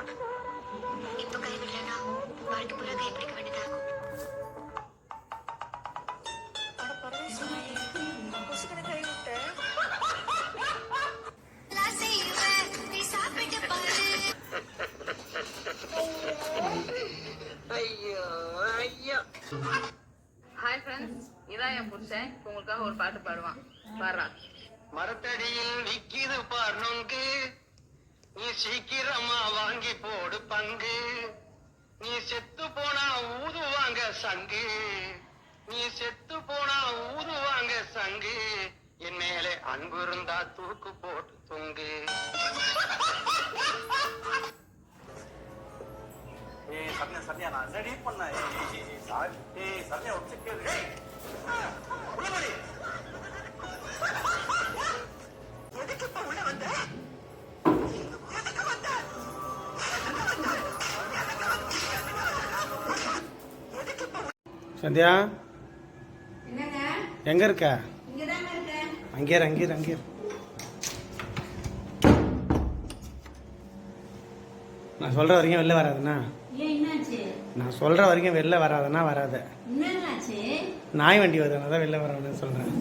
மாட்டேன். இப்ப கைவிடலன்னா வாழ்க்கை பூரா கைப்பிடிக்க வேண்டியதா இருக்கும். அட பரமேஸ்வரி, கொசுக்கனை கை விட்டேன். ஐயோ ஐயோ. ஹாய் ஃப்ரெண்ட்ஸ், இதான் என் புருஷன். இப்போ உங்களுக்காக ஒரு பாட்டு பாடுவான். பாடுறா. மரத்தடியில் நிக்கிது பார்னொங்கு, நீ சீக்கிரமா வாங்கி போடு பங்கு. நீ செத்து போனா ஊதுவாங்க சங்கு, நீ செத்து போனா ஊதுவாங்க சங்கு. என் மேலே அன்பு இருந்தா தூக்கு போட்டு தொங்கு. சத்யா நான் ரெடி பண்ண சத்யா ஒரு செக்யூரிட்டி எதுக்கு இப்ப உள்ள வந்த? சந்தியா என்னங்க? எங்க இருக்க? இங்கதாங்க இருக்கேன். அங்கேர் நான் சொல்ற வரைக்கும் வெளில வராதுண்ணா. ஏன் என்னாச்சு? நான் சொல்ற வரைக்கும் வெளில வராதுன்னா வராத. என்னங்களாச்சு? நாய் வண்டி வருதுன்னா தான் வெளில வராதுன்னு சொல்றேன்.